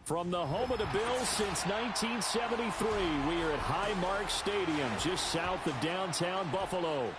From the home of the Bills since 1973, we are at Highmark Stadium, just south of downtown Buffalo.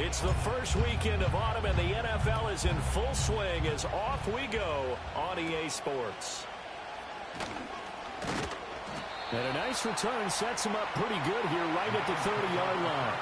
It's the first weekend of autumn, and the NFL is in full swing as off we go on EA Sports. And a nice return sets him up pretty good here right at the 30-yard line.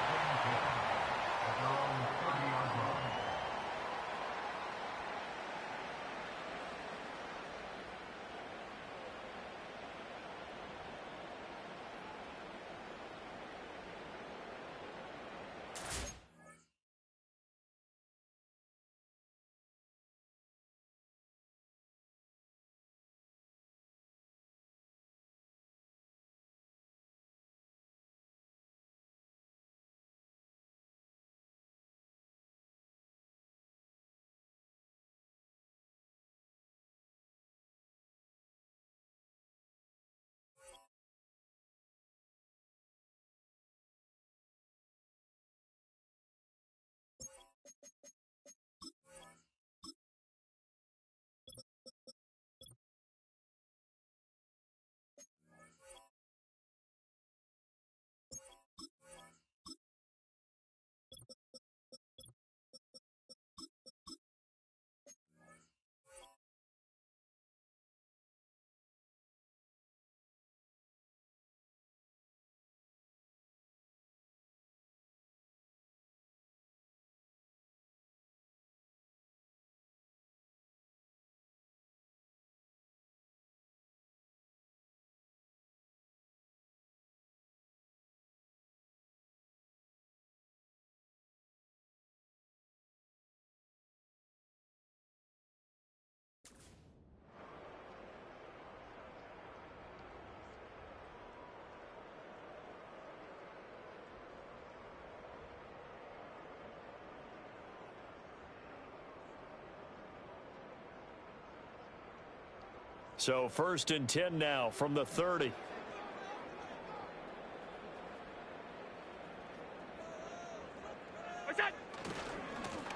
So 1st and 10 now from the 30.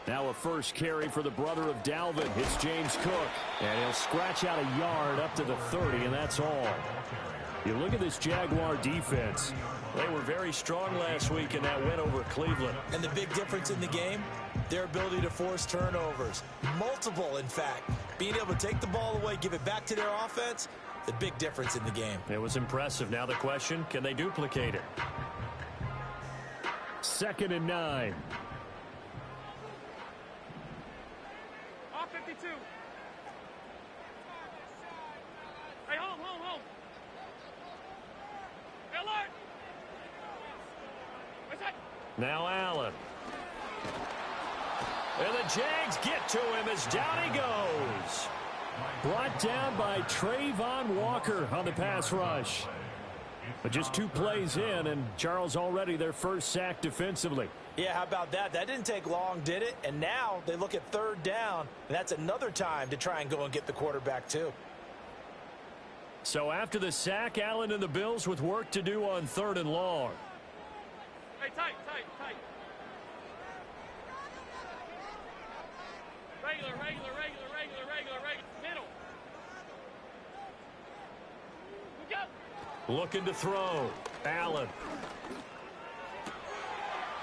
Now a first carry for the brother of Dalvin. It's James Cook. And he'll scratch out a yard up to the 30, and that's all. You look at this Jaguar defense. They were very strong last week in that win over Cleveland. And the big difference in the game, their ability to force turnovers. Multiple, in fact. Being able to take the ball away, give it back to their offense, the big difference in the game. It was impressive. Now the question, can they duplicate it? 2nd and 9. All 52. Hey, home. Hey, alert. What's that? Now Allen. And the Jags get to him as down he goes. Brought down by Trayvon Walker on the pass rush. But just 2 plays in, and Charles already their first sack defensively. Yeah, how about that? That didn't take long, did it? And now they look at 3rd down, and that's another time to try and go and get the quarterback too. So after the sack, Allen and the Bills with work to do on 3rd and long. Hey, tight. Regular. Middle. Go. Looking to throw. Allen.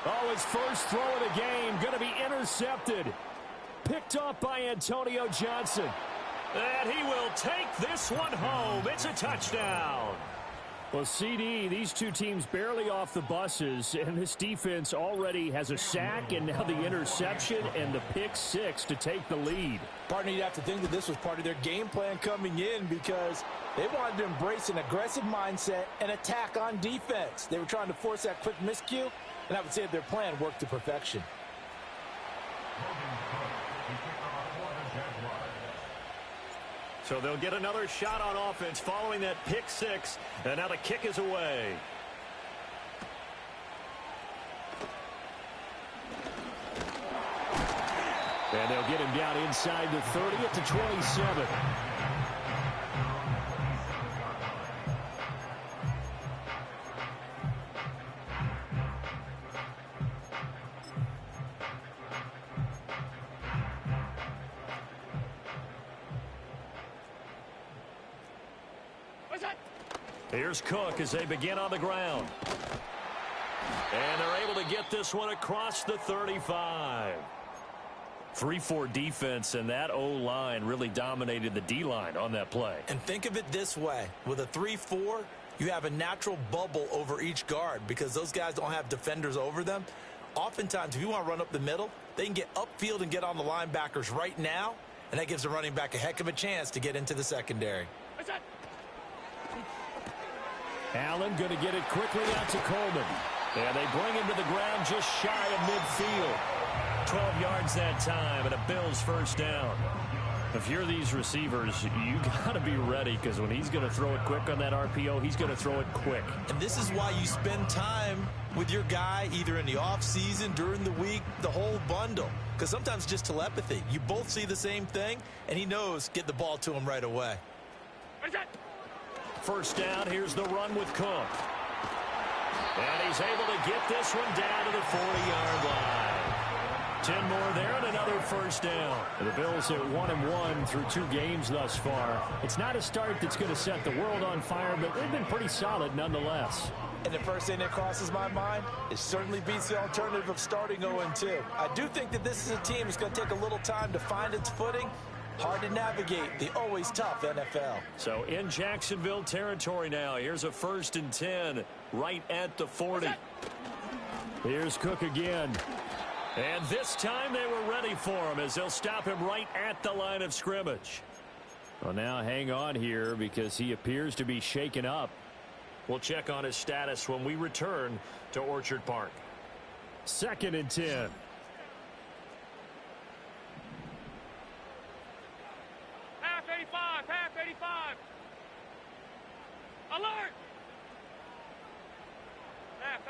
Oh, his first throw of the game going to be intercepted. Picked off by Antonio Johnson. And he will take this one home. It's a touchdown. Well, CD, these two teams barely off the buses, and this defense already has a sack and now the interception and the pick 6 to take the lead. Partner, you'd have to think that this was part of their game plan coming in because they wanted to embrace an aggressive mindset and attack on defense. They were trying to force that quick miscue, and I would say that their plan worked to perfection. So they'll get another shot on offense following that pick six. And now the kick is away. And they'll get him down inside the 30 at the 27. Here's Cook as they begin on the ground. And they're able to get this one across the 35. 3-4 defense, and that O-line really dominated the D-line on that play. And think of it this way. With a 3-4, you have a natural bubble over each guard because those guys don't have defenders over them. Oftentimes, if you want to run up the middle, they can get upfield and get on the linebackers right now, and that gives the running back a heck of a chance to get into the secondary. Allen going to get it quickly out to Coleman. And they bring him to the ground just shy of midfield. 12 yards that time, and a Bills first down. If you're these receivers, you got to be ready because when he's going to throw it quick on that RPO, he's going to throw it quick. And this is why you spend time with your guy either in the offseason, during the week, the whole bundle. Because sometimes just telepathy. You both see the same thing, and he knows get the ball to him right away. First down, here's the run with Cook. And he's able to get this one down to the 40-yard line. 10 more there and another first down. The Bills at 1-1 through 2 games thus far. It's not a start that's going to set the world on fire, but they've been pretty solid nonetheless. And the first thing that crosses my mind, it certainly beats the alternative of starting 0-2. I do think that this is a team that's going to take a little time to find its footing. Hard to navigate the always tough NFL. So in Jacksonville territory now. Here's a 1st and 10 right at the 40. Here's Cook again. And this time they were ready for him as they'll stop him right at the line of scrimmage. Well, now hang on here because he appears to be shaken up. We'll check on his status when we return to Orchard Park. 2nd and 10. Half 85. Alert! Half.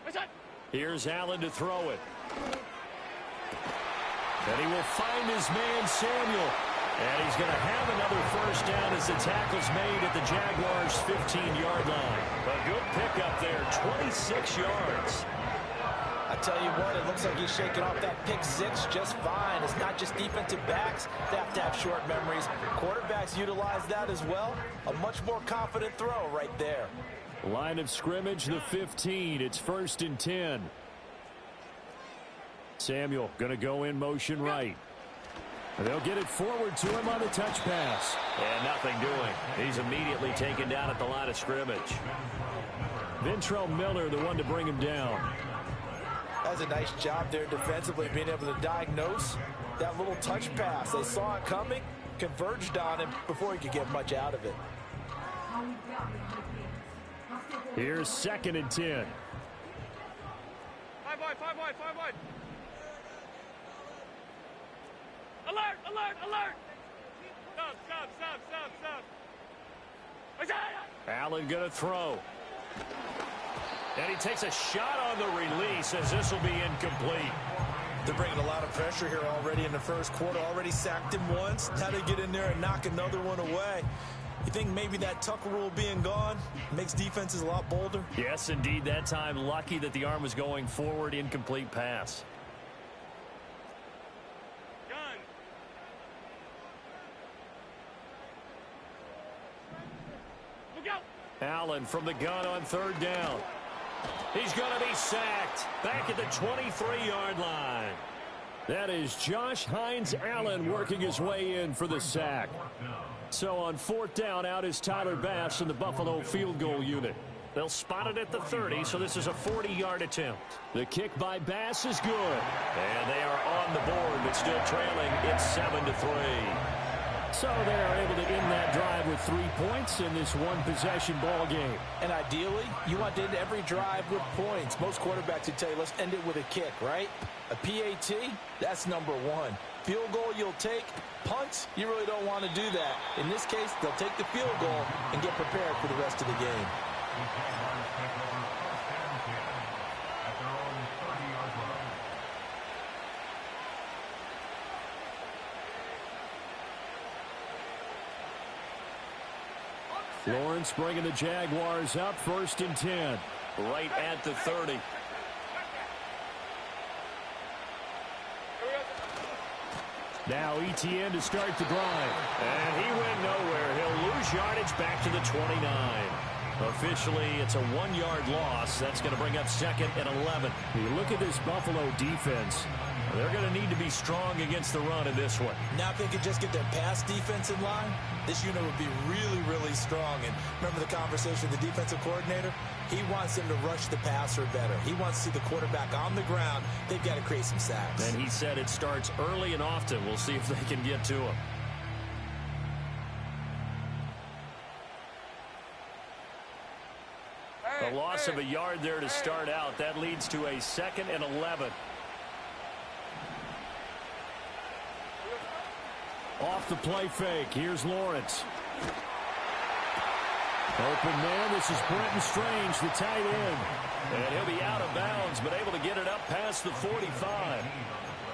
What's that? Here's Allen to throw it. And he will find his man Samuel. And he's going to have another first down as the tackle's made at the Jaguars' 15-yard line. A good pickup there, 26 yards. I tell you what, it looks like he's shaking off that pick six just fine. It's not just defensive backs that have to have short memories. Quarterbacks utilize that as well. A much more confident throw right there. Line of scrimmage, the 15. It's 1st and 10. Samuel going to go in motion right. And they'll get it forward to him on the touch pass. And nothing doing. He's immediately taken down at the line of scrimmage. Ventrell Miller, the one to bring him down. That's a nice job there defensively, being able to diagnose that little touch pass. They saw it coming, converged on him before he could get much out of it. Here's 2nd and 10. 5 wide. Alert! Stop. What's that? Allen going to throw. And he takes a shot on the release as this will be incomplete. They're bringing a lot of pressure here already in the first quarter. Already sacked him once. How to get in there and knock another one away. You think maybe that Tucker rule being gone makes defenses a lot bolder? Yes, indeed. That time, lucky that the arm was going forward. Incomplete pass. Gun. Look out. Allen from the gun on 3rd down. He's going to be sacked back at the 23-yard line. That is Josh Hines Allen working his way in for the sack. So on 4th down, out is Tyler Bass in the Buffalo field goal unit. They'll spot it at the 30, so this is a 40-yard attempt. The kick by Bass is good. And they are on the board, but still trailing. It's 7-3. So they are able to end that drive with 3 points in this one-possession ball game. And ideally, you want to end every drive with points. Most quarterbacks would tell you, let's end it with a kick, right? A PAT, that's number one. Field goal you'll take. Punts, you really don't want to do that. In this case, they'll take the field goal and get prepared for the rest of the game. Lawrence bringing the Jaguars up 1st and 10. Right at the 30. Now ETN to start the drive. And he went nowhere. He'll lose yardage back to the 29. Officially, it's a 1-yard loss. That's going to bring up 2nd and 11. You look at this Buffalo defense. They're going to need to be strong against the run in this one. Now if they could just get their pass defense in line, this unit would be really, really strong. And remember the conversation with the defensive coordinator? He wants them to rush the passer better. He wants to see the quarterback on the ground. They've got to create some sacks. And he said it starts early and often. We'll see if they can get to him. A loss of a yard there to start out. That leads to a 2nd and 11. Off the play fake. Here's Lawrence. Open man. This is Brenton Strange, the tight end. And he'll be out of bounds, but able to get it up past the 45.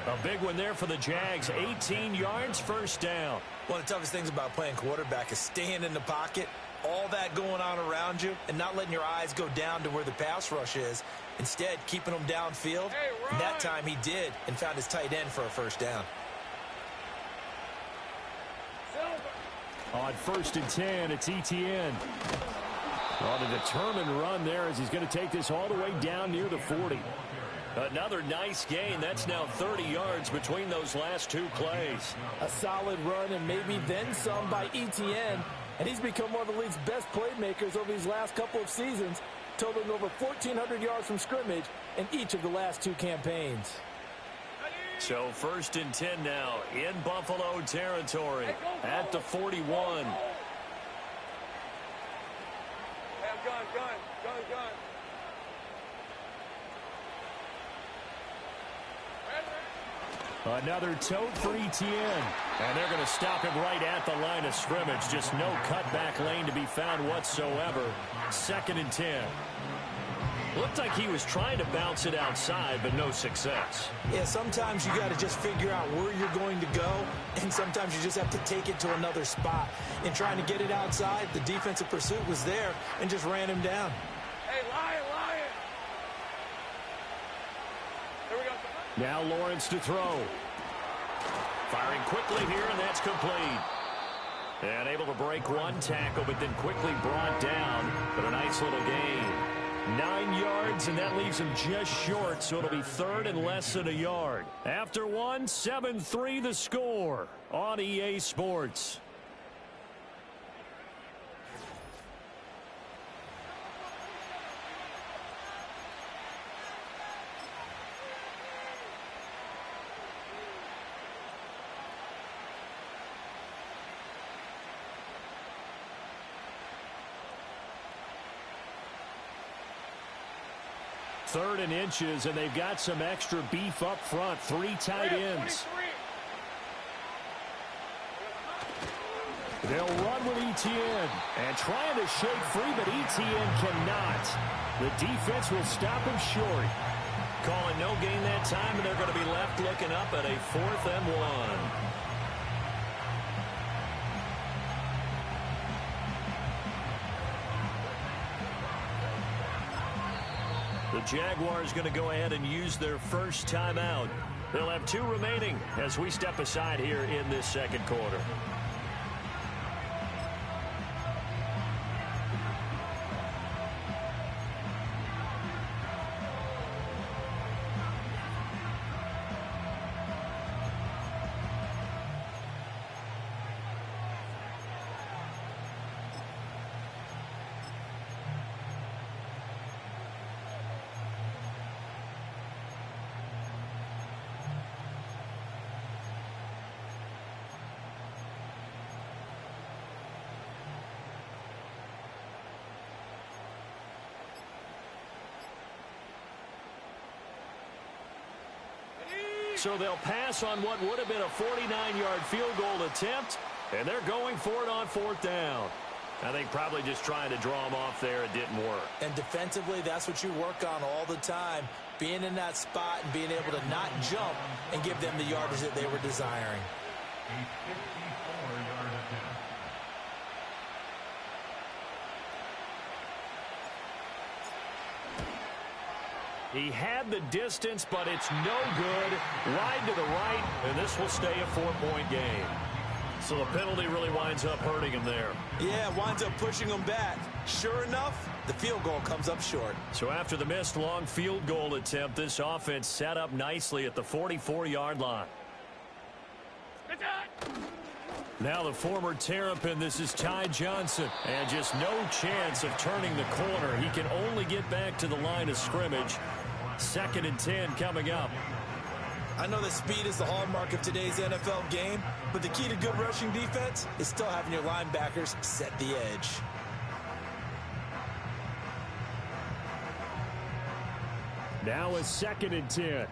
A big one there for the Jags. 18 yards, 1st down. One of the toughest things about playing quarterback is staying in the pocket, all that going on around you, and not letting your eyes go down to where the pass rush is. Instead, keeping them downfield. And that time he did and found his tight end for a 1st down. On 1st and 10, it's ETN. On a determined run there as he's going to take this all the way down near the 40. Another nice gain. That's now 30 yards between those last 2 plays. A solid run and maybe then some by ETN. And he's become one of the league's best playmakers over these last couple of seasons, totaling over 1,400 yards from scrimmage in each of the last 2 campaigns. So 1st and 10 now in Buffalo territory at the 41. Another tote for ETN. And they're going to stop him right at the line of scrimmage. Just no cutback lane to be found whatsoever. 2nd and 10. Looked like he was trying to bounce it outside, but no success. Yeah, sometimes you got to just figure out where you're going to go, and sometimes you just have to take it to another spot. In trying to get it outside, the defensive pursuit was there and just ran him down. Hey, Lion! Here we go. Now Lawrence to throw. Firing quickly here, and that's complete. And able to break one tackle, but then quickly brought down. But a nice little gain. 9 yards, and that leaves him just short, so it'll be 3rd and less than a yard. After one, 7-3 the score on EA Sports. Third and inches, and they've got some extra beef up front. 3 tight ends. They'll run with ETN and trying to shake free, but ETN cannot. The defense will stop him short. Calling no gain that time, and they're going to be left looking up at a 4th and 1. The Jaguars going to go ahead and use their first timeout. They'll have 2 remaining as we step aside here in this 2nd quarter. So they'll pass on what would have been a 49-yard field goal attempt, and they're going for it on 4th down. I think probably just trying to draw them off there. It didn't work. And defensively, that's what you work on all the time, being in that spot and being able to not jump and give them the yardage that they were desiring. He had the distance, but it's no good. Wide to the right, and this will stay a 4-point game. So the penalty really winds up hurting him there. Yeah, winds up pushing him back. Sure enough, the field goal comes up short. So after the missed long field goal attempt, this offense set up nicely at the 44-yard line. Now the former Terrapin, this is Ty Johnson. And just no chance of turning the corner. He can only get back to the line of scrimmage. 2nd and 10 coming up. I know that speed is the hallmark of today's NFL game, but the key to good rushing defense is still having your linebackers set the edge. Now a 2nd and 10.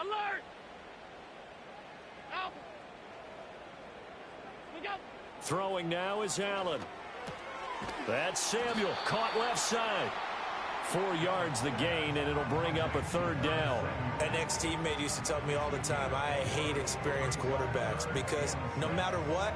Alert! Out! Look out! Throwing now is Allen. That's Samuel, caught left side. 4 yards the gain, and it'll bring up a 3rd down. An ex-teammate used to tell me all the time, I hate experienced quarterbacks because no matter what,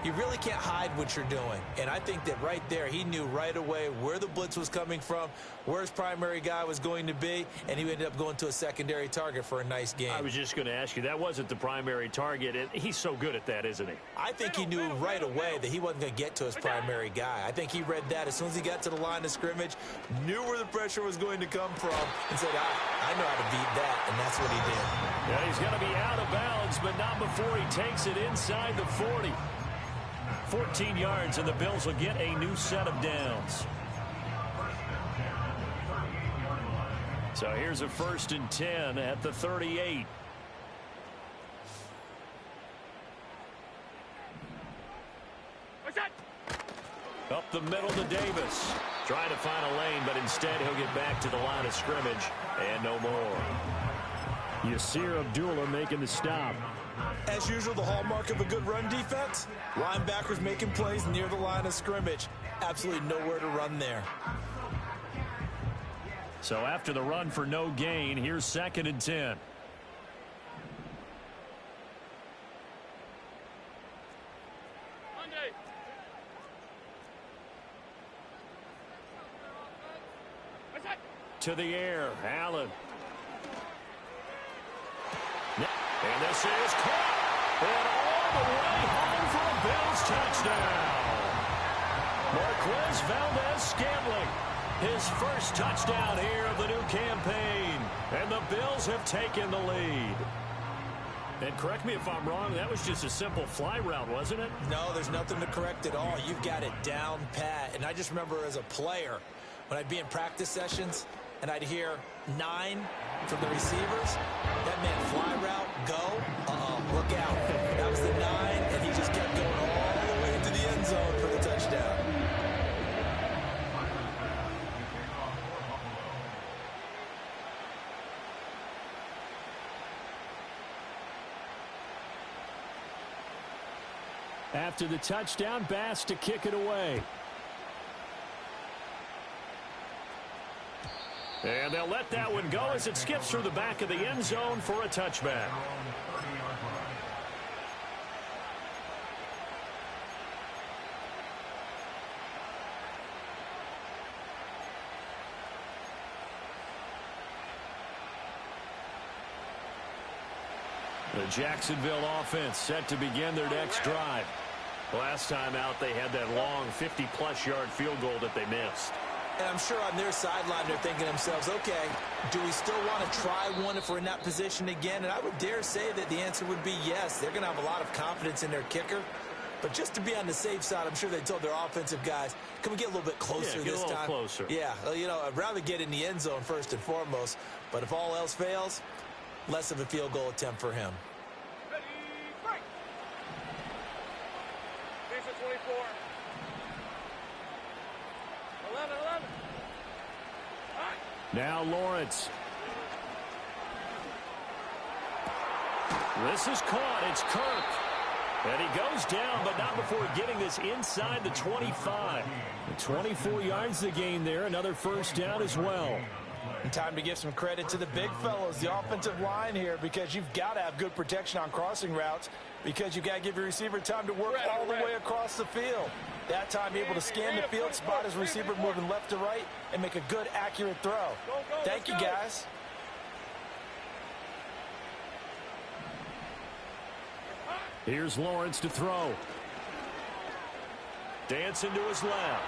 you really can't hide what you're doing. And I think that right there, he knew right away where the blitz was coming from, where his primary guy was going to be, and he ended up going to a secondary target for a nice game. I was just going to ask you, that wasn't the primary target. He's so good at that, isn't he? I think he knew right away that he wasn't going to get to his primary guy. I think he read that as soon as he got to the line of scrimmage, knew where the pressure was going to come from, and said, I know how to beat that, and that's what he did. Yeah, he's going to be out of bounds, but not before he takes it inside the 40. 14 yards, and the Bills will get a new set of downs. So here's a 1st and 10 at the 38. What's that? Up the middle to Davis. Trying to find a lane, but instead he'll get back to the line of scrimmage. And no more. Yasir Abdullah making the stop. As usual, the hallmark of a good run defense, linebackers making plays near the line of scrimmage. Absolutely nowhere to run there. So after the run for no gain, here's 2nd and 10. Monday. What's that? To the air, Allen. And this is caught. And all the way home for a Bills touchdown. Marquez Valdez-Scantling. His first touchdown here of the new campaign. And the Bills have taken the lead. And correct me if I'm wrong, that was just a simple fly route, wasn't it? No, there's nothing to correct at all. You've got it down pat. And I just remember as a player, when I'd be in practice sessions, and I'd hear 9 from the receivers, that meant fly route, go, look out. That was the 9, and he just kept going all the way into the end zone for the touchdown. After the touchdown, Bass to kick it away. And they'll let that one go as it skips through the back of the end zone for a touchback. The Jacksonville offense set to begin their next drive. Last time out, they had that long 50-plus yard field goal that they missed. And I'm sure on their sideline they're thinking to themselves, okay, do we still want to try one if we're in that position again? And I would dare say that the answer would be yes. They're going to have a lot of confidence in their kicker. But just to be on the safe side, I'm sure they told their offensive guys, can we get a little bit closer this time? Closer. Yeah, you know, I'd rather get in the end zone first and foremost. But if all else fails, less of a field goal attempt for him. Ready, break. Defense 24. 11, 11. Now Lawrence. This is caught. It's Kirk. And he goes down, but not before getting this inside the 25. 24 yards to gain there. Another first down as well. And time to give some credit to the big fellows, the offensive line here, because you've got to have good protection on crossing routes because you've got to give your receiver time to work all the way across the field. That time able to scan the field, spot his receiver moving left to right, and make a good, accurate throw. Thank you, guys. Here's Lawrence to throw. Dancing to his left.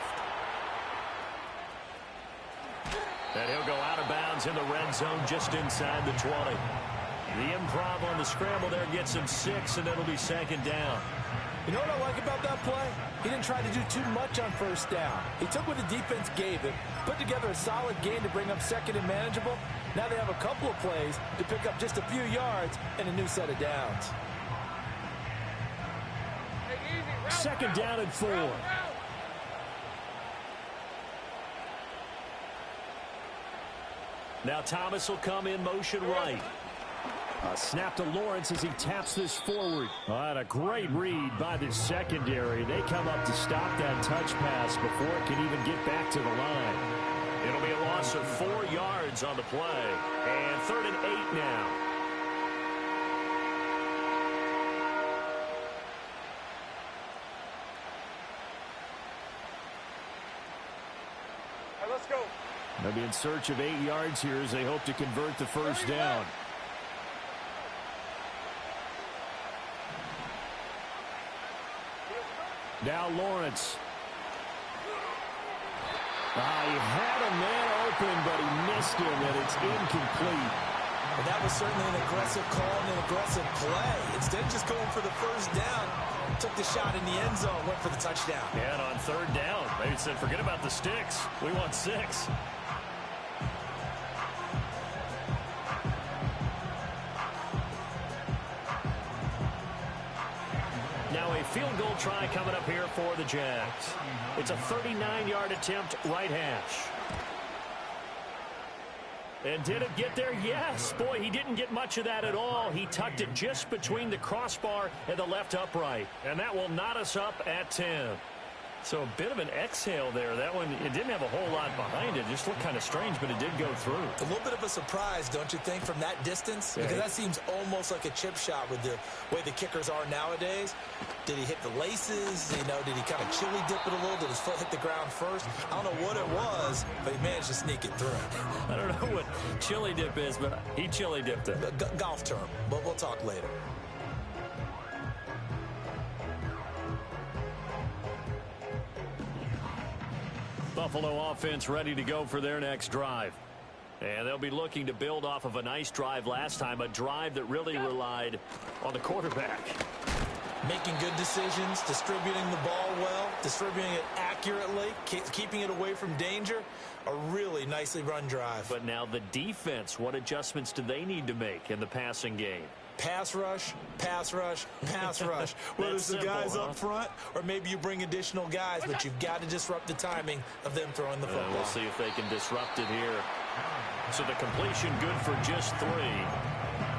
And he'll go out of bounds in the red zone just inside the 20. The improv on the scramble there gets him 6, and it'll be second down. You know what I like about that play? He didn't try to do too much on first down. He took what the defense gave him, put together a solid gain to bring up second and manageable. Now they have a couple of plays to pick up just a few yards and a new set of downs. Second down and 4. Now Thomas will come in motion right. A snap to Lawrence as he taps this forward. And a great read by the secondary. They come up to stop that touch pass before it can even get back to the line. It'll be a loss of 4 yards on the play. And 3rd and 8 now. Let's go. They'll be in search of 8 yards here as they hope to convert the first down. Now Lawrence. He had a man open, but he missed him, and it's incomplete. And that was certainly an aggressive call and an aggressive play. Instead of just going for the first down, took the shot in the end zone, went for the touchdown. And on 3rd down, they said, forget about the sticks. We want 6. Now a field goal try coming up here for the Jags. It's a 39-yard attempt, right hash. And did it get there? Yes. Boy, he didn't get much of that at all. He tucked it just between the crossbar and the left upright. And that will knot us up at 10. So a bit of an exhale there. That one, it didn't have a whole lot behind it. Just looked kind of strange, but it did go through. A little bit of a surprise, don't you think, from that distance? Yeah. Because that seems almost like a chip shot with the way the kickers are nowadays. Did he hit the laces? Did he kind of chili dip it a little? Did his foot hit the ground first? I don't know what it was, but he managed to sneak it through. I don't know what chili dip is, but he chili dipped it. Golf term, but we'll talk later. Buffalo offense ready to go for their next drive. And they'll be looking to build off of a nice drive last time, a drive that really relied on the quarterback. Making good decisions, distributing the ball well, distributing it accurately, keeping it away from danger. A really nicely run drive. But now the defense, what adjustments do they need to make in the passing game? Pass rush, pass rush, pass rush. Whether it's the guys up front or maybe you bring additional guys, but you've got to disrupt the timing of them throwing the football. We'll see if they can disrupt it here. So the completion good for just 3.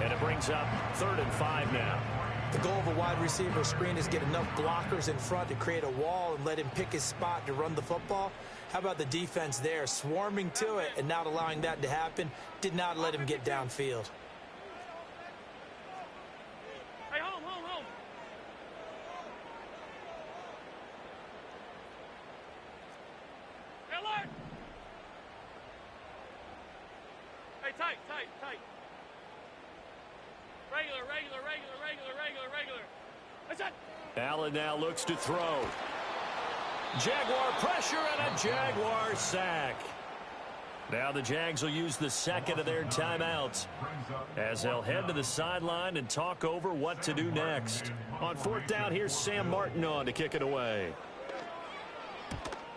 And it brings up 3rd and 5 now. The goal of a wide receiver screen is get enough blockers in front to create a wall and let him pick his spot to run the football. How about the defense there, swarming to it and not allowing that to happen? Did not let him get downfield. Hey, home. Hey, alert! Hey, tight. Regular. That's it. Allen now looks to throw. Jaguar pressure and a Jaguar sack. Now the Jags will use the second of their timeouts as they'll head to the sideline and talk over what to do next. On 4th down, here's Sam Martin on to kick it away.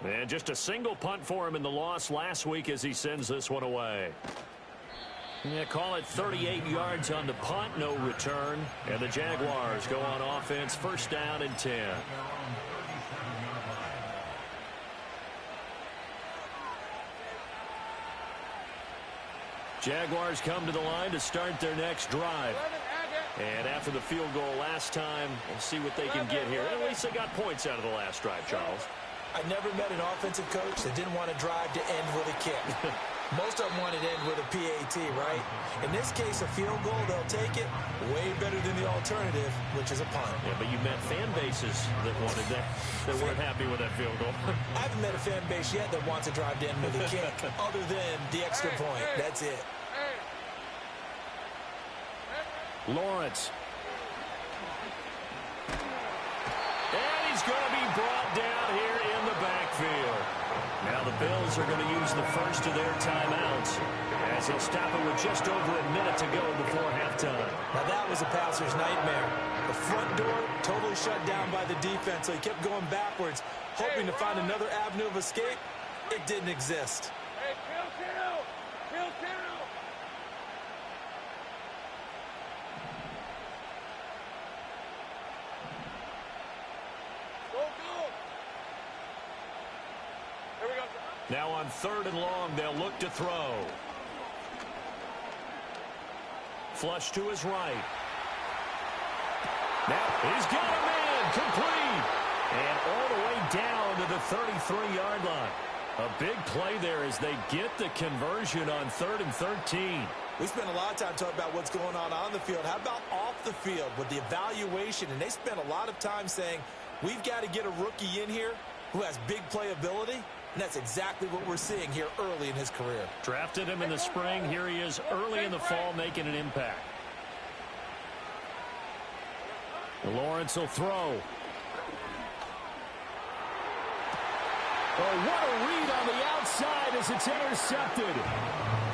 And just a single punt for him in the loss last week as he sends this one away. Yeah, call it 38 yards on the punt, no return. And the Jaguars go on offense, 1st down and 10. Jaguars come to the line to start their next drive. And after the field goal last time, we'll see what they can get here. At least they got points out of the last drive, Charles. I never met an offensive coach that didn't want to drive to end with a kick. Most of them wanted to end with a PAT, right? In this case, a field goal, they'll take it. Way better than the alternative, which is a punt. Yeah, but you met fan bases that wanted that weren't happy with that field goal. I haven't met a fan base yet that wants to drive to end with a kick, other than the extra point. That's it. Lawrence. And he's going to be brought down here in the backfield. Now the Bills are going to use the first of their timeouts as they'll stop it with just over a minute to go before halftime. Now that was a passer's nightmare. The front door totally shut down by the defense, so he kept going backwards, hoping to find another avenue of escape. It didn't exist. Hey, kill. Here we go. Now on 3rd and long, they'll look to throw. Flush to his right. Now he's got a man complete. And all the way down to the 33-yard line. A big play there as they get the conversion on 3rd and 13. We spent a lot of time talking about what's going on the field. How about off the field with the evaluation? And they spent a lot of time saying, we've got to get a rookie in here who has big playability. And that's exactly what we're seeing here early in his career. Drafted him in the spring. Here he is early in the fall making an impact. Lawrence will throw. Oh, what a read on the outside as it's intercepted.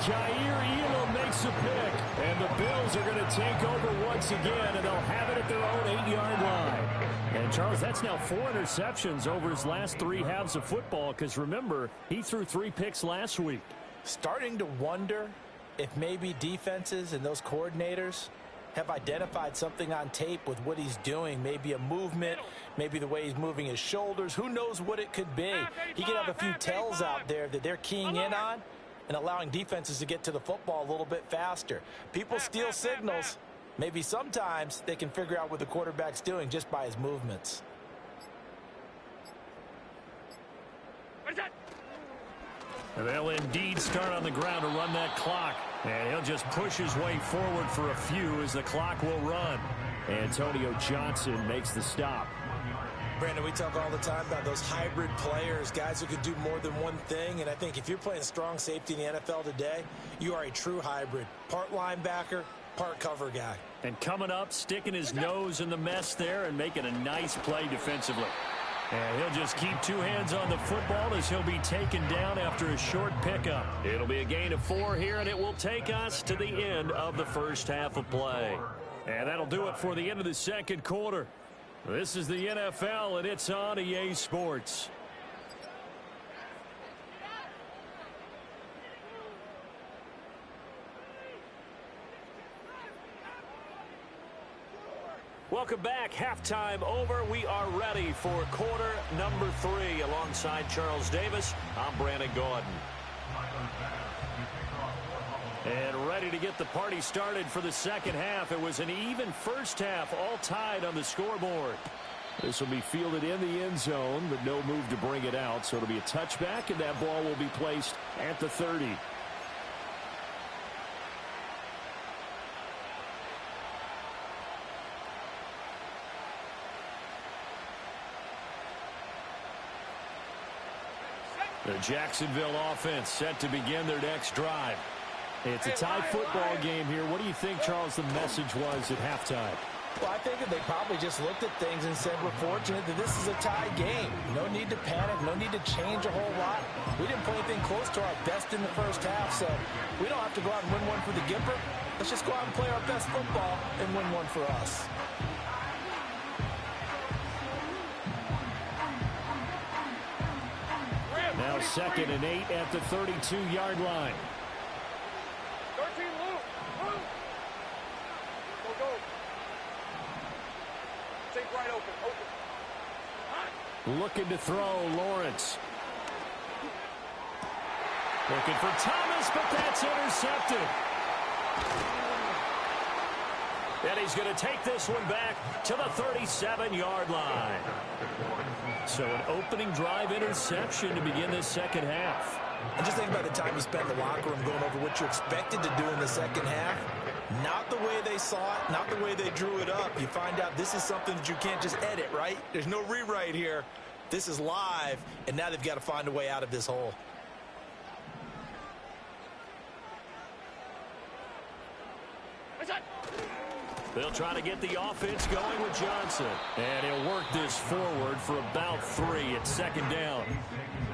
Jair Elam makes a pick. And the Bills are going to take over once again, and they'll have it at their own 8-yard line. And, Charles, that's now 4 interceptions over his last 3 halves of football because, remember, he threw 3 picks last week. Starting to wonder if maybe defenses and those coordinators have identified something on tape with what he's doing. Maybe a movement, maybe the way he's moving his shoulders. Who knows what it could be? He could have a few tells out there that they're keying in on and allowing defenses to get to the football a little bit faster. People steal signals. Maybe sometimes they can figure out what the quarterback's doing just by his movements. And they'll indeed start on the ground to run that clock. And he'll just push his way forward for a few as the clock will run. Antonio Johnson makes the stop. Brandon, we talk all the time about those hybrid players, guys who could do more than one thing. And I think if you're playing strong safety in the NFL today, you are a true hybrid. Part linebacker, part cover guy. And coming up, sticking his nose in the mess there and making a nice play defensively. And he'll just keep 2 hands on the football as he'll be taken down after a short pickup. It'll be a gain of 4 here, and it will take us to the end of the first half of play. And that'll do it for the end of the second quarter. This is the NFL, and it's on EA Sports. Welcome back. Halftime over. We are ready for quarter number 3. Alongside Charles Davis, I'm Brandon Gordon. And ready to get the party started for the second half. It was an even first half, all tied on the scoreboard. This will be fielded in the end zone, but no move to bring it out. So it'll be a touchback, and that ball will be placed at the 30. The Jacksonville offense set to begin their next drive. It's a tie football game here. What do you think, Charles, the message was at halftime? Well, I think that they probably just looked at things and said, we're fortunate that this is a tie game. No need to panic. No need to change a whole lot. We didn't play anything close to our best in the first half, so we don't have to go out and win one for the Gipper. Let's just go out and play our best football and win one for us. Now 2nd and 8 at the 32-yard line. 13, move. Go. Take right open. Looking to throw, Lawrence. Looking for Thomas, but that's intercepted. And he's going to take this one back to the 37-yard line. So an opening drive interception to begin this second half. And just think about the time you spent in the locker room going over what you expected to do in the second half. Not the way they saw it, not the way they drew it up. You find out this is something that you can't just edit, right? There's no rewrite here. This is live, and now they've got to find a way out of this hole. They'll try to get the offense going with Johnson. And he'll work this forward for about 3 at second down.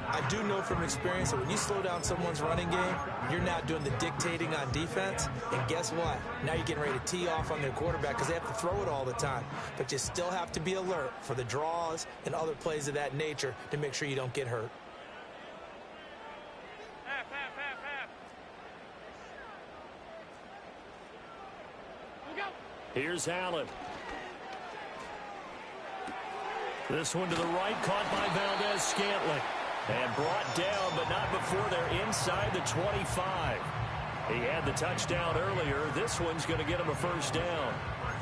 I do know from experience that when you slow down someone's running game, you're now doing the dictating on defense. And guess what? Now you're getting ready to tee off on their quarterback because they have to throw it all the time. But you still have to be alert for the draws and other plays of that nature to make sure you don't get hurt. Here's Allen. This one to the right, caught by Valdez-Scantling. And brought down, but not before they're inside the 25. He had the touchdown earlier. This one's going to get him a first down.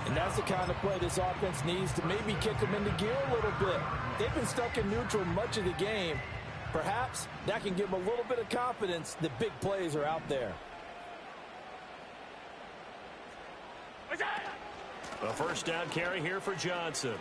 And that's the kind of play this offense needs to maybe kick them into gear a little bit. They've been stuck in neutral much of the game. Perhaps that can give them a little bit of confidence that big plays are out there. A first down carry here for Johnson.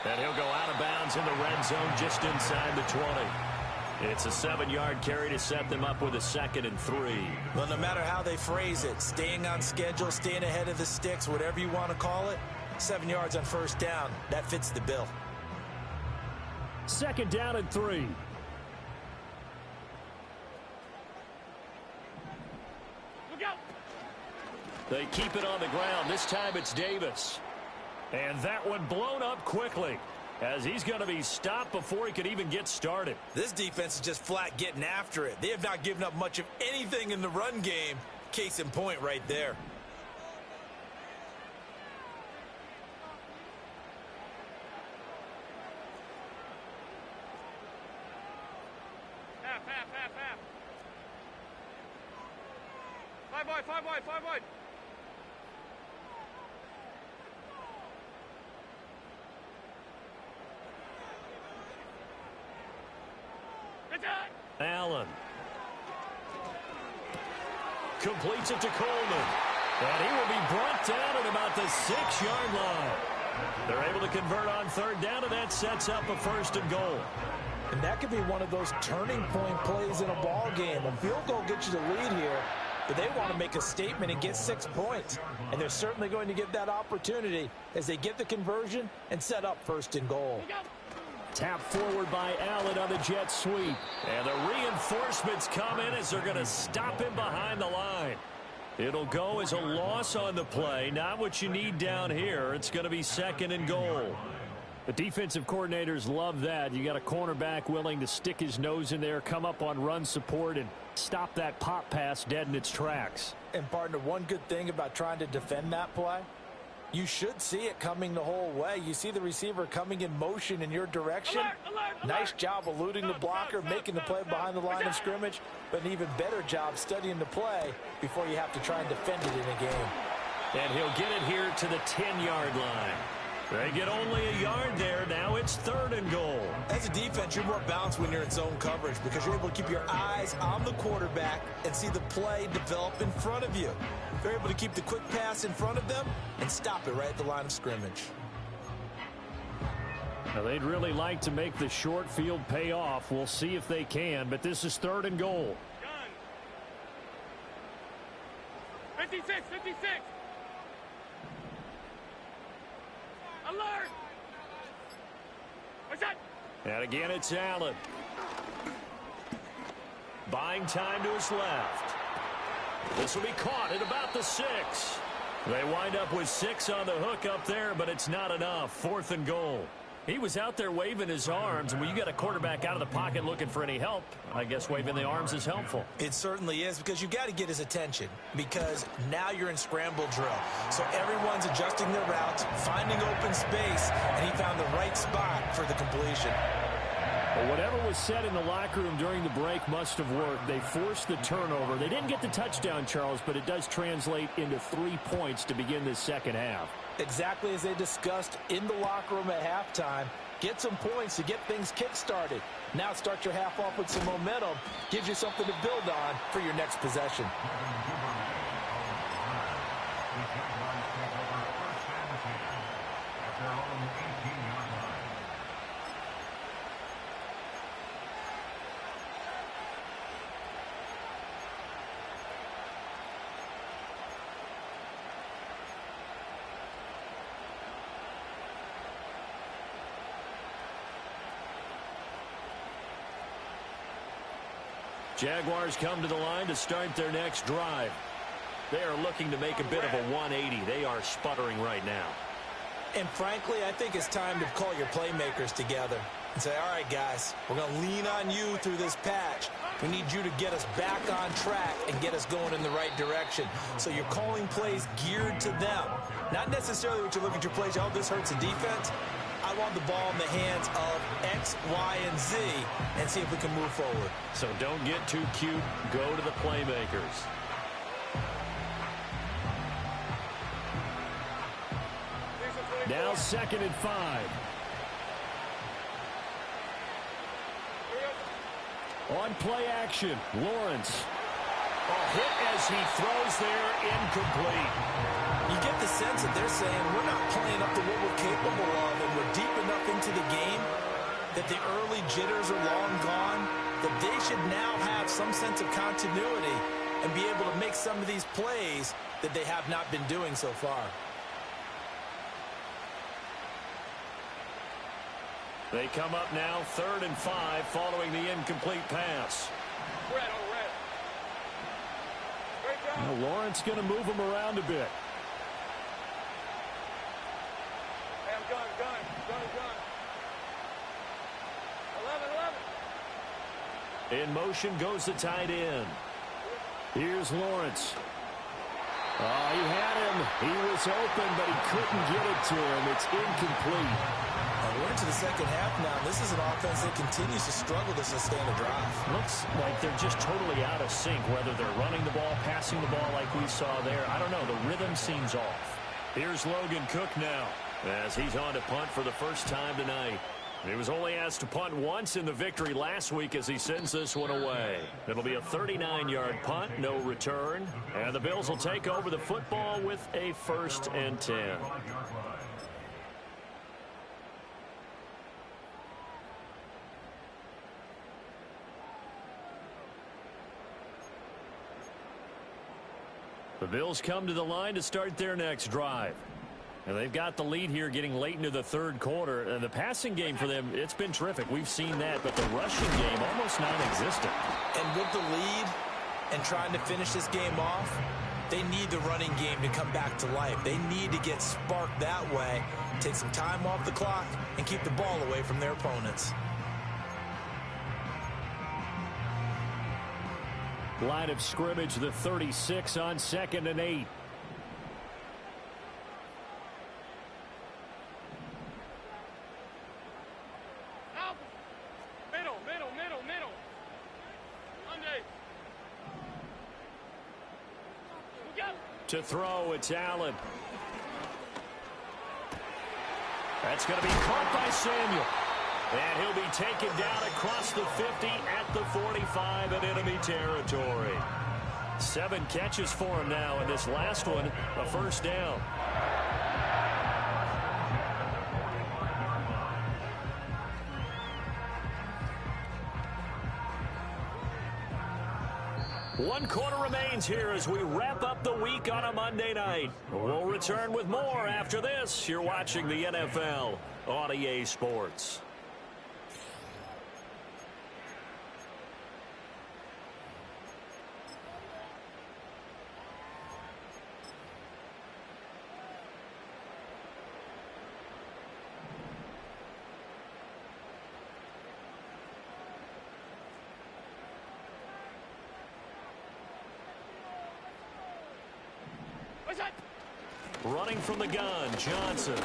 And he'll go out of bounds in the red zone just inside the 20. It's a 7-yard carry to set them up with a 2nd and 3. Well, no matter how they phrase it, staying on schedule, staying ahead of the sticks, whatever you want to call it, 7 yards on first down, that fits the bill. 2nd down and 3. They keep it on the ground. This time it's Davis. And that one blown up quickly as he's going to be stopped before he could even get started. This defense is just flat getting after it. They have not given up much of anything in the run game. Case in point right there. Half. 5 wide. Allen completes it to Coleman, and he will be brought down at about the 6-yard line. They're able to convert on 3rd down, and that sets up a 1st and goal. And that could be one of those turning point plays in a ball game. A field goal gets you the lead here, but they want to make a statement and get 6 points. And they're certainly going to get that opportunity as they get the conversion and set up 1st and goal. Tap forward by Allen on the jet sweep. And the reinforcements come in as they're going to stop him behind the line. It'll go as a loss on the play. Not what you need down here. It's going to be 2nd and goal. The defensive coordinators love that. You got a cornerback willing to stick his nose in there, come up on run support, and stop that pop pass dead in its tracks. And, partner, one good thing about trying to defend that play, you should see it coming the whole way. You see the receiver coming in motion in your direction. Alert. Nice job eluding the blocker, making the play behind the line of scrimmage, but an even better job studying the play before you have to try and defend it in a game. And he'll get it here to the 10-yard line. They get only a yard there. Now it's 3rd and goal. As a defense, you're more balanced when you're in zone coverage because you're able to keep your eyes on the quarterback and see the play develop in front of you. They're able to keep the quick pass in front of them and stop it right at the line of scrimmage. Now, they'd really like to make the short field pay off. We'll see if they can, but this is 3rd and goal. 56. Alert! What's that? And again, it's Allen. Buying time to his left. This will be caught at about the 6. They wind up with 6 on the hook up there, but it's not enough. 4th and goal. He was out there waving his arms, and when you got a quarterback out of the pocket looking for any help, I guess waving the arms is helpful. It certainly is, because you got to get his attention, because now you're in scramble drill. So everyone's adjusting their routes, finding open space, and he found the right spot for the completion. Well, whatever was said in the locker room during the break must have worked. They forced the turnover. They didn't get the touchdown, Charles, but it does translate into 3 points to begin this second half. Exactly as they discussed in the locker room at halftime. Get some points to get things kick-started. Now start your half off with some momentum. Gives you something to build on for your next possession. Jaguars come to the line to start their next drive. They are looking to make a bit of a 180. They are sputtering right now. And frankly, I think it's time to call your playmakers together and say, all right, guys, we're going to lean on you through this patch. We need you to get us back on track and get us going in the right direction. So you're calling plays geared to them. Not necessarily what you're looking at your plays, oh, this hurts the defense. I want the ball in the hands of X, Y, and Z and see if we can move forward. So don't get too cute. Go to the playmakers. Now 2nd and 5. On play action, Lawrence. A hit as he throws there, incomplete. You get the sense that they're saying we're not playing up to what we're capable of, and we're deep enough into the game that the early jitters are long gone, that they should now have some sense of continuity and be able to make some of these plays that they have not been doing so far. They come up now 3rd and 5 following the incomplete pass. Red, oh, red. Great job. Now Lawrence going to move him around a bit. Hey, I'm gun. 11. In motion goes the tight end. Here's Lawrence. Oh, he had him. He was open, but he couldn't get it to him. It's incomplete. We're into the second half now. This is an offense that continues to struggle to sustain a drive. Looks like they're just totally out of sync, whether they're running the ball, passing the ball like we saw there. I don't know. The rhythm seems off. Here's Logan Cook now as he's on to punt for the first time tonight. He was only asked to punt once in the victory last week as he sends this one away. It'll be a 39-yard punt, no return. And the Bills will take over the football with a 1st and 10. The Bills come to the line to start their next drive. And they've got the lead here getting late into the 3rd quarter. And the passing game for them, it's been terrific. We've seen that, but the rushing game almost non-existent. And with the lead and trying to finish this game off, they need the running game to come back to life. They need to get sparked that way, take some time off the clock, and keep the ball away from their opponents. Line of scrimmage, the 36 on 2nd and 8. Middle. Monday. To throw, it's Allen. That's going to be caught by Samuel. And he'll be taken down across the 50 at the 45 in enemy territory. 7 catches for him now, and this last one, a 1st down. One quarter remains here as we wrap up the week on a Monday night. We'll return with more after this. You're watching the NFL on EA Sports. Running from the gun, Johnson.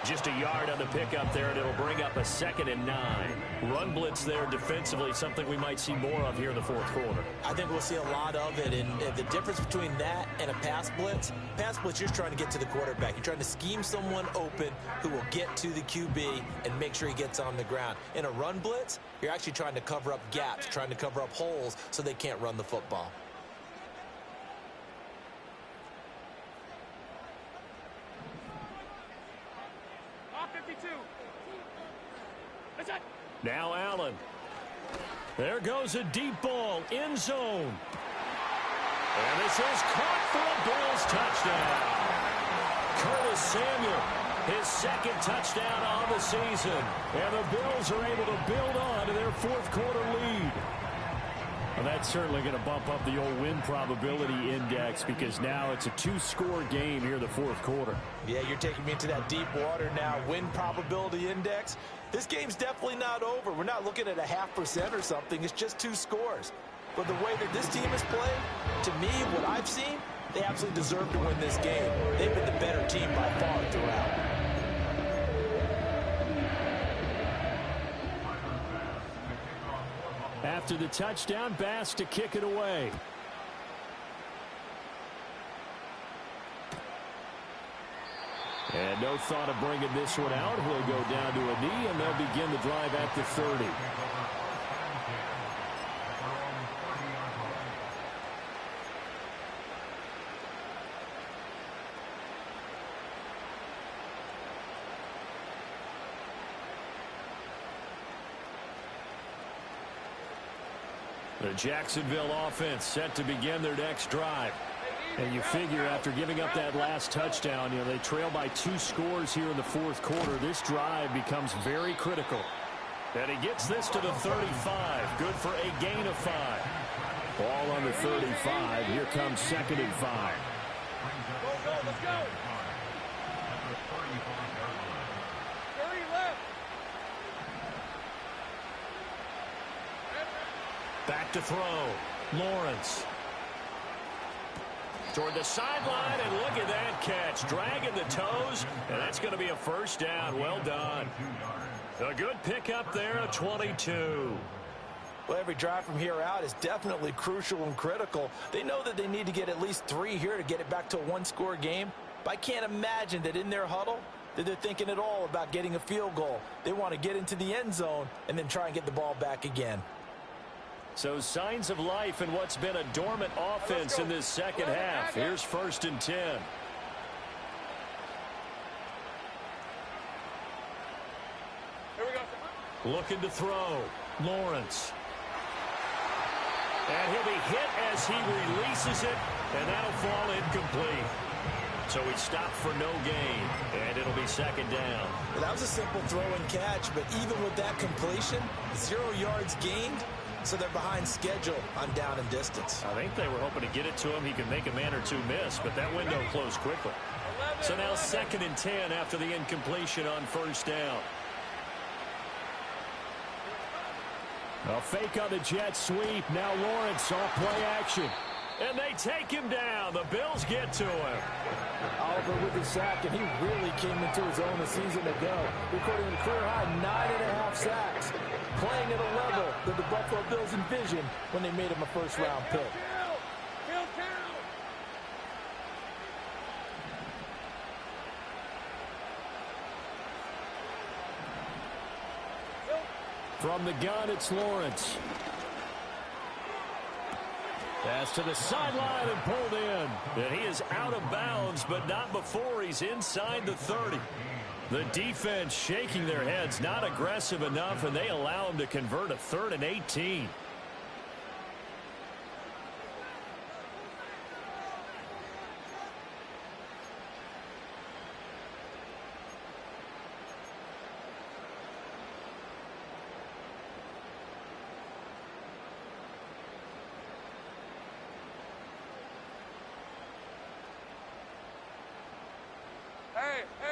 Just a yard on the pickup there, and it'll bring up a 2nd and 9. Run blitz there defensively, something we might see more of here in the fourth quarter. I think we'll see a lot of it, and the difference between that and a pass blitz, you're trying to get to the quarterback. You're trying to scheme someone open who will get to the QB and make sure he gets on the ground. In a run blitz, you're actually trying to cover up gaps, trying to cover up holes so they can't run the football. Now Allen. There goes a deep ball, end zone. And this is caught for a Bills touchdown. Curtis Samuel, his 2nd touchdown on the season. And the Bills are able to build on to their fourth quarter lead. Well, that's certainly going to bump up the old win probability index because now it's a 2-score game here in the fourth quarter. Yeah, you're taking me into that deep water now. Win probability index. This game's definitely not over. We're not looking at a 0.5% or something. It's just 2 scores. But the way that this team has played, to me, what I've seen, they absolutely deserve to win this game. They've been the better team by far throughout. After the touchdown, Bass to kick it away. And no thought of bringing this one out. He'll go down to a knee, and they'll begin the drive at the 30. The Jacksonville offense set to begin their next drive. And you figure after giving up that last touchdown, they trail by 2 scores here in the fourth quarter. This drive becomes very critical. And he gets this to the 35. Good for a gain of 5. Ball on the 35. Here comes 2nd and 5. Go, let's go. 30 left. Back to throw. Lawrence. Toward the sideline, and look at that catch. Dragging the toes, and that's going to be a first down. Well done. A good pickup there at 22. Well, every drive from here out is definitely crucial and critical. They know that they need to get at least 3 here to get it back to a 1-score game. But I can't imagine that in their huddle that they're thinking at all about getting a field goal. They want to get into the end zone and then try and get the ball back again. So signs of life in what's been a dormant offense in this second half. Here's 1st and 10. Here we go. Looking to throw. Lawrence. And he'll be hit as he releases it, and that'll fall incomplete. So he stopped for no gain, and it'll be 2nd down. Well, that was a simple throw and catch, but even with that completion, 0 yards gained. So they're behind schedule on down and distance. I think they were hoping to get it to him. He could make a man or 2 miss, but that window closed quickly. So now 2nd and 10 after the incompletion on 1st down. A fake on the jet sweep. Now Lawrence off play action. And they take him down. The Bills get to him. Oliver with the sack, and he really came into his own a season ago. Recording a career-high 9.5 sacks. Playing at a level that the Buffalo Bills envisioned when they made him a first-round pick. From the gun, it's Lawrence. Pass to the sideline and pulled in. And he is out of bounds, but not before he's inside the 30. The defense shaking their heads, not aggressive enough, and they allow him to convert a 3rd and 18.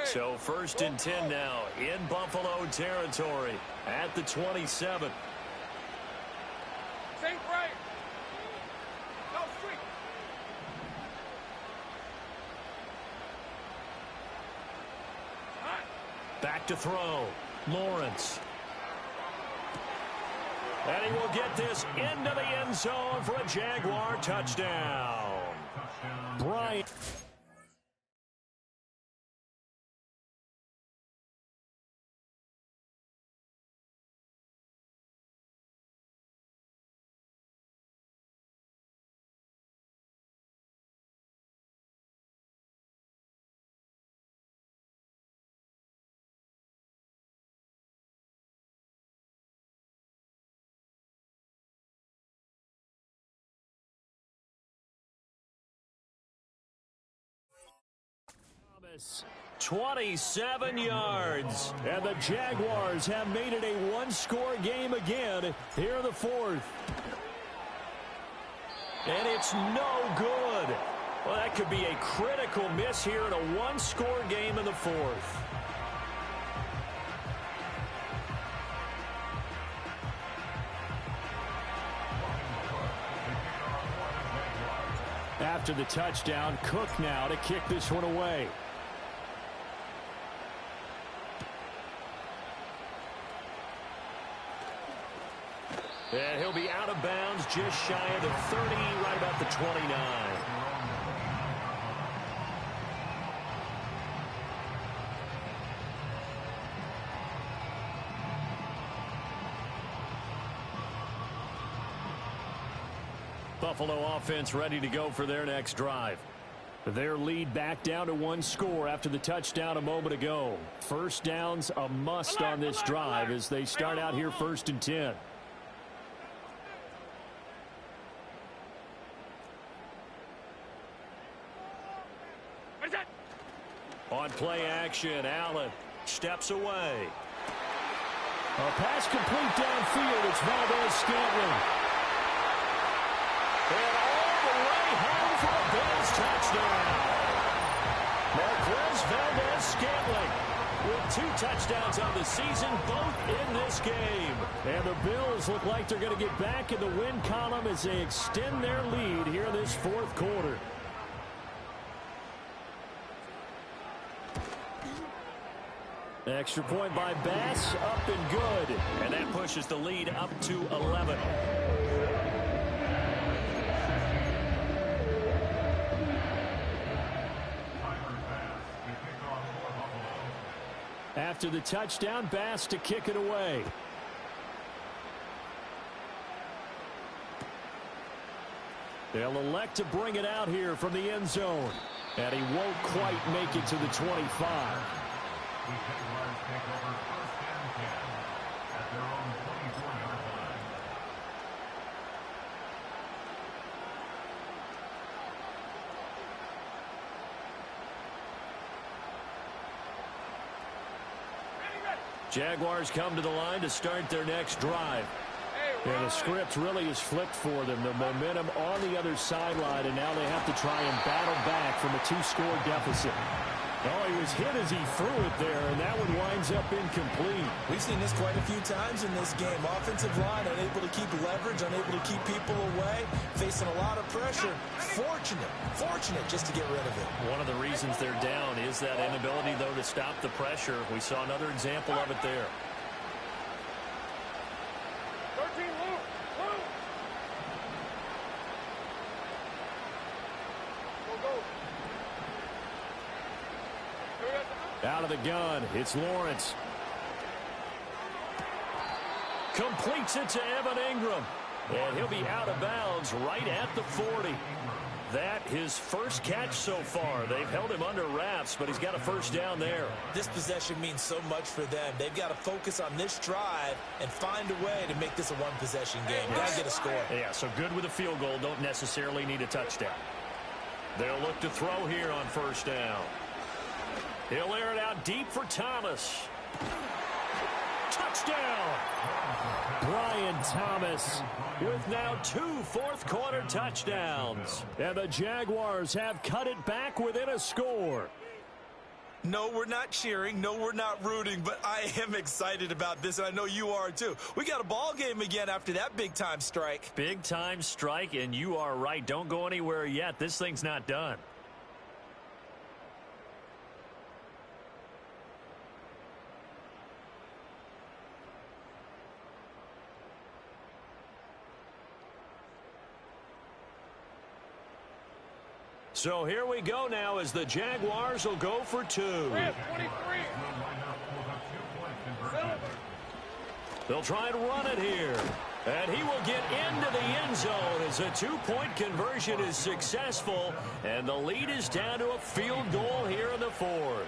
So 1st and 10 now in Buffalo territory at the 27. Sink right. No street. Hot. back to throw. Lawrence. And he will get this into the end zone for a Jaguar touchdown. Bryant. Thomas, 27 yards. And the Jaguars have made it a one-score game again here in the fourth. And it's no good. Well, that could be a critical miss here in a one-score game in the fourth. After the touchdown, Cook now to kick this one away. And he'll be out of bounds just shy of the 30, right about the 29. Buffalo offense ready to go for their next drive. Their lead back down to one score after the touchdown a moment ago. First down's a must on this drive as they start out here 1st and 10. On play action, Allen steps away. A pass complete downfield. It's Valdez-Scantling. And all the way home for a Bills touchdown. Marquez Valdez-Scantling with 2 touchdowns on the season, both in this game. And the Bills look like they're going to get back in the win column as they extend their lead here in this fourth quarter. Extra point by Bass, up and good. And that pushes the lead up to 11. After the touchdown, Bass to kick it away. They'll elect to bring it out here from the end zone. And he won't quite make it to the 25. The Jaguars take over 1st and 10 at their own 24-yard line. Jaguars come to the line to start their next drive. And the script really is flipped for them. The momentum on the other sideline, and now they have to try and battle back from a 2-score deficit. Oh, he was hit as he threw it there, and that one winds up incomplete. We've seen this quite a few times in this game. Offensive line unable to keep leverage, unable to keep people away, facing a lot of pressure. Fortunate just to get rid of it. One of the reasons they're down is that inability, though, to stop the pressure. We saw another example of it there. 13, Lou. Go. Out of the gun, it's Lawrence. Completes it to Evan Ingram. And he'll be out of bounds right at the 40. That his first catch so far. They've held him under wraps, but he's got a first down there. This possession means so much for them. They've got to focus on this drive and find a way to make this a one-possession game. Got to get a score. Yeah, so good with a field goal. Don't necessarily need a touchdown. They'll look to throw here on first down. He'll air it out deep for Thomas. Touchdown! Brian Thomas with now 2 fourth-quarter touchdowns. And the Jaguars have cut it back within a score. No, we're not cheering. No, we're not rooting, but I am excited about this, and I know you are too. We got a ball game again after that big-time strike. Big-time strike, and you are right. Don't go anywhere yet. This thing's not done. So here we go now as the Jaguars will go for two. 23. They'll try and run it here. And he will get into the end zone as a two-point conversion is successful. And the lead is down to a field goal here in the fourth.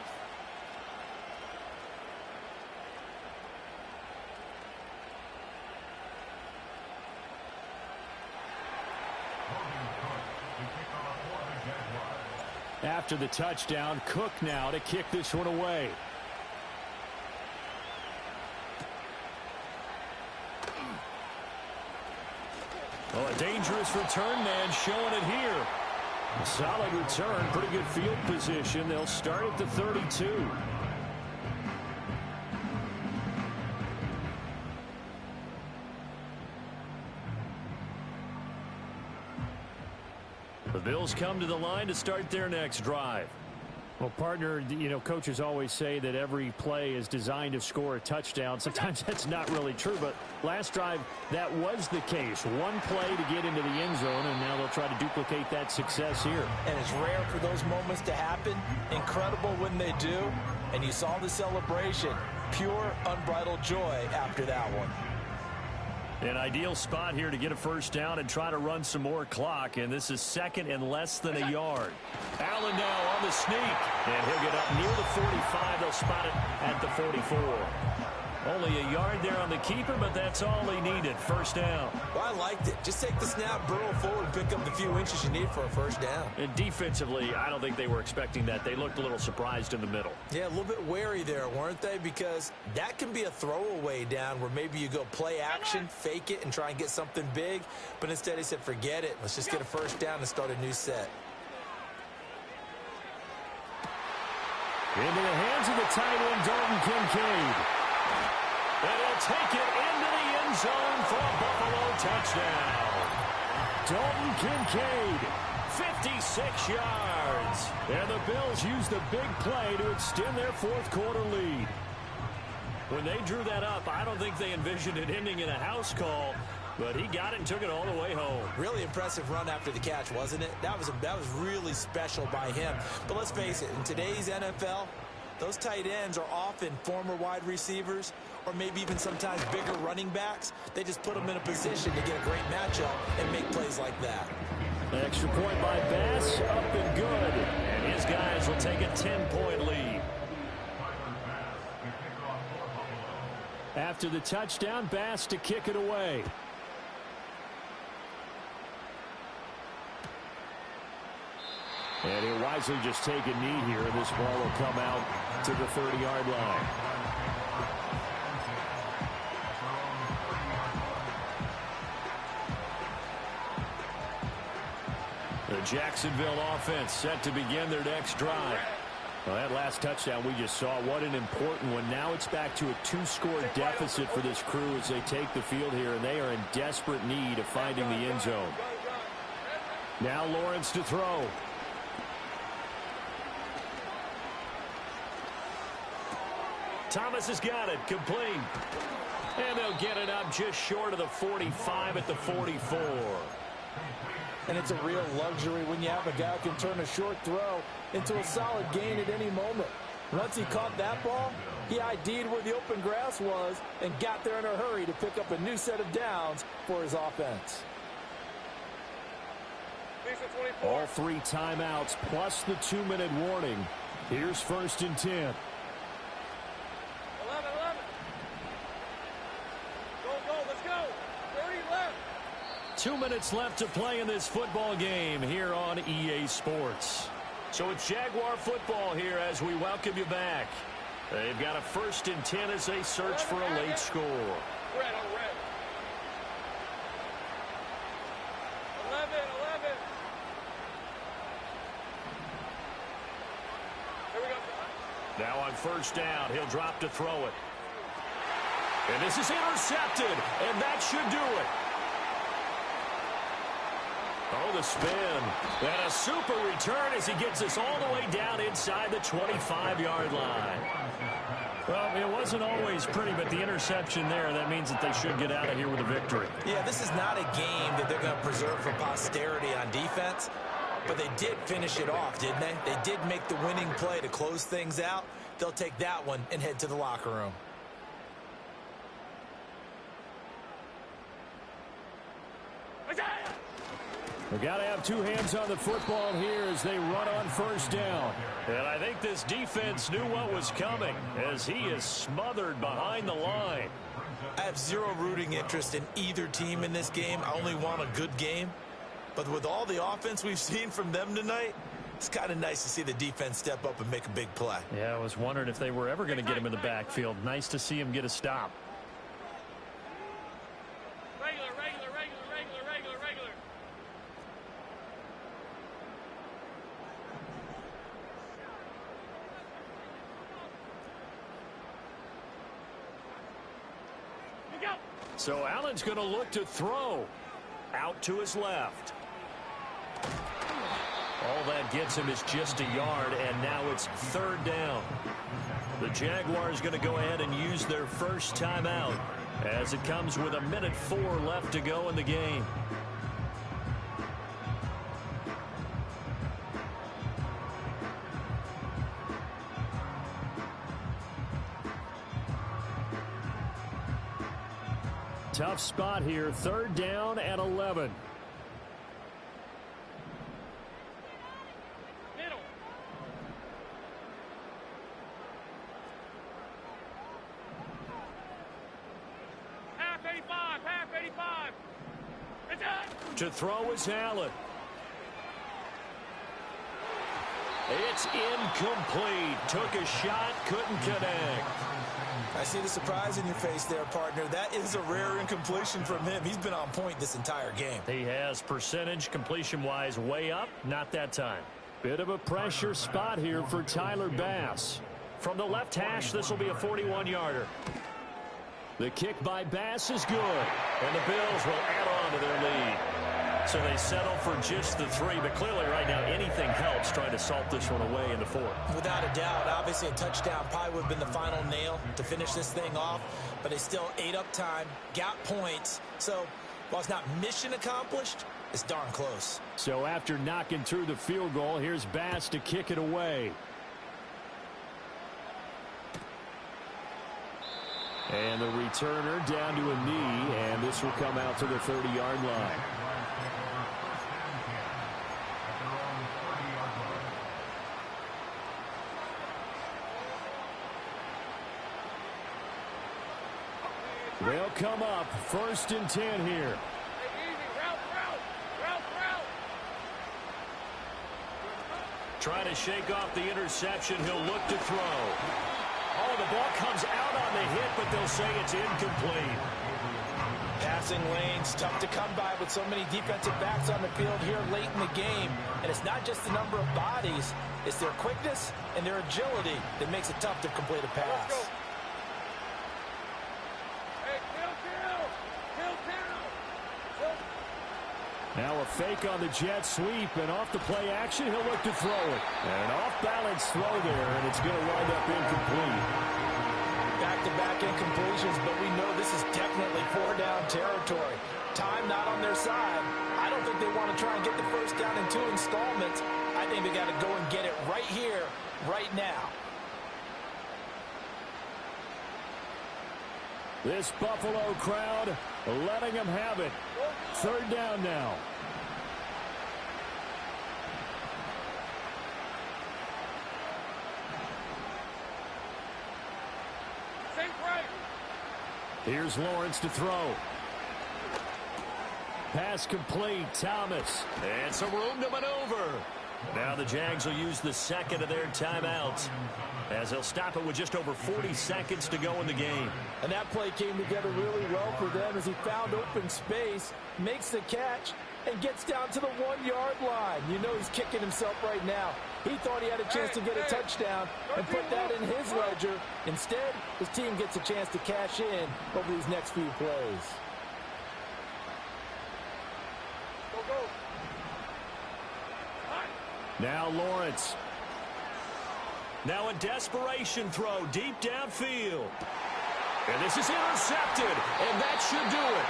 After the touchdown, Cook now to kick this one away. Well, a dangerous return man showing it here. A solid return, pretty good field position. They'll start at the 32. The Bills come to the line to start their next drive. Well, partner, you know, coaches always say that every play is designed to score a touchdown. Sometimes that's not really true, but last drive, that was the case. One play to get into the end zone, and now they'll try to duplicate that success here. And it's rare for those moments to happen. Incredible when they do. And you saw the celebration. Pure, unbridled joy after that one. An ideal spot here to get a first down and try to run some more clock, and this is second and less than a yard. Allen now on the sneak, and he'll get up near the 45. They'll spot it at the 44. Only a yard there on the keeper, but that's all he needed. First down. Well, I liked it. Just take the snap, burrow forward, and pick up the few inches you need for a first down. And defensively, I don't think they were expecting that. They looked a little surprised in the middle. Yeah, a little bit wary there, weren't they? Because that can be a throwaway down where maybe you go play action, fake it, and try and get something big. But instead he said, forget it. Let's just get a first down and start a new set. Into the hands of the tight end, Dalton Kincaid. And he'll take it into the end zone for a Buffalo touchdown. Dalton Kincaid, 56 yards. And the Bills use the big play to extend their fourth quarter lead. When they drew that up, I don't think they envisioned it ending in a house call, but he got it and took it all the way home. Really impressive run after the catch, wasn't it? That was really special by him. But let's face it, in today's NFL, those tight ends are often former wide receivers or maybe even sometimes bigger running backs. They just put them in a position to get a great matchup and make plays like that. Extra point by Bass, up and good. And his guys will take a 10-point lead. After the touchdown, Bass to kick it away. And he'll wisely just take a knee here, and this ball will come out to the 30-yard line. The Jacksonville offense set to begin their next drive. Well, that last touchdown we just saw, what an important one. Now it's back to a two-score deficit for this crew as they take the field here, and they are in desperate need of finding the end zone. Now Lawrence to throw. Thomas has got it, complete. And they'll get it up just short of the 45 at the 44. And it's a real luxury when you have a guy who can turn a short throw into a solid gain at any moment. Once he caught that ball, he ID'd where the open grass was and got there in a hurry to pick up a new set of downs for his offense. All three timeouts plus the 2-minute warning. Here's 1st and 10. 11. Go, let's go. 30 left. 2 minutes left to play in this football game here on EA Sports. So it's Jaguar football here as we welcome you back. They've got a 1st and 10 as they search for a late score. Red. 11. Here we go. Now on 1st down, he'll drop to throw it. And this is intercepted, and that should do it. Oh, the spin. And a super return as he gets us all the way down inside the 25-yard line. Well, it wasn't always pretty, but the interception there, that means that they should get out of here with a victory. Yeah, this is not a game that they're going to preserve for posterity on defense. But they did finish it off, didn't they? They did make the winning play to close things out. They'll take that one and head to the locker room. We got to have two hands on the football here as they run on first down. And I think this defense knew what was coming as he is smothered behind the line. I have zero rooting interest in either team in this game. I only want a good game. But with all the offense we've seen from them tonight, it's kind of nice to see the defense step up and make a big play. Yeah, I was wondering if they were ever going to get him in the backfield. Nice to see him get a stop. Regular, regular, regular, regular, regular, regular. Look out. So Allen's going to look to throw. Out to his left. All that gets him is just a yard, and now it's third down. The Jaguars going to go ahead and use their first timeout as it comes with 1:04 left to go in the game. Tough spot here, third down and 11. Middle. Half 85, half 85. It's out. To throw is Allen. It's incomplete. Took a shot, couldn't connect. I see the surprise in your face there, partner. That is a rare incompletion from him. He's been on point this entire game. He has percentage completion-wise way up, not that time. Bit of a pressure spot here for Tyler Bass. From the left hash, this will be a 41-yarder. The kick by Bass is good, and the Bills will add on to their lead. So they settle for just the 3, but clearly right now anything helps trying to salt this one away in the 4th. Without a doubt, obviously a touchdown probably would have been the final nail to finish this thing off, but they still ate up time, got points. So while it's not mission accomplished, it's darn close. So after knocking through the field goal, here's Bass to kick it away. And the returner down to a knee, and this will come out to the 30-yard line. They'll come up 1st and 10 here. Trying to shake off the interception. He'll look to throw. Oh, the ball comes out on the hit, but they'll say it's incomplete. Passing lanes, tough to come by with so many defensive backs on the field here late in the game. And it's not just the number of bodies, it's their quickness and their agility that makes it tough to complete a pass. Now a fake on the jet sweep, and off the play action, he'll look to throw it. And an off-balance throw there, and it's going to wind up incomplete. Back-to-back incompletions, but we know this is definitely 4-down territory. Time not on their side. I don't think they want to try and get the first down in 2 installments. I think they got to go and get it right here, right now. This Buffalo crowd letting them have it. Third down now. Here's Lawrence to throw. Pass complete. Thomas. And some room to maneuver. Now the Jags will use the second of their timeouts as they'll stop it with just over 40 seconds to go in the game. And that play came together really well for them as he found open space, makes the catch, and gets down to the 1-yard line. You know he's kicking himself right now. He thought he had a chance to get a touchdown and put that in his ledger. Instead, his team gets a chance to cash in over these next few plays. Now Lawrence. Now a desperation throw deep downfield. And this is intercepted, and that should do it.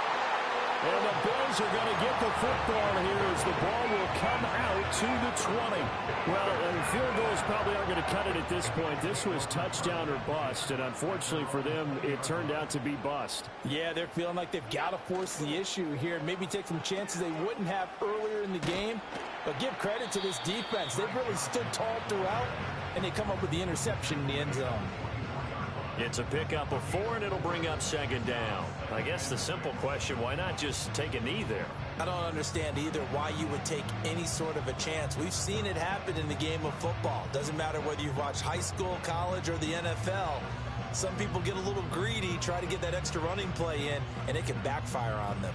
And the Bills are going to get the football here as the ball will come out to the 20. Well, field goals probably aren't going to cut it at this point. This was touchdown or bust, and unfortunately for them, it turned out to be bust. Yeah, they're feeling like they've got to force the issue here and maybe take some chances they wouldn't have earlier in the game. But give credit to this defense. They've really stood tall throughout, and they come up with the interception in the end zone. It's a pickup of 4, and it'll bring up second down. I guess the simple question, why not just take a knee there? I don't understand either why you would take any sort of a chance. We've seen it happen in the game of football. Doesn't matter whether you've watched high school, college, or the NFL. Some people get a little greedy, try to get that extra running play in, and it can backfire on them.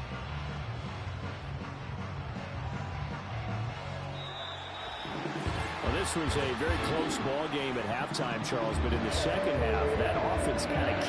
Well, this was a very close ball game at halftime, Charles, but in the second half, that offense kind of kicked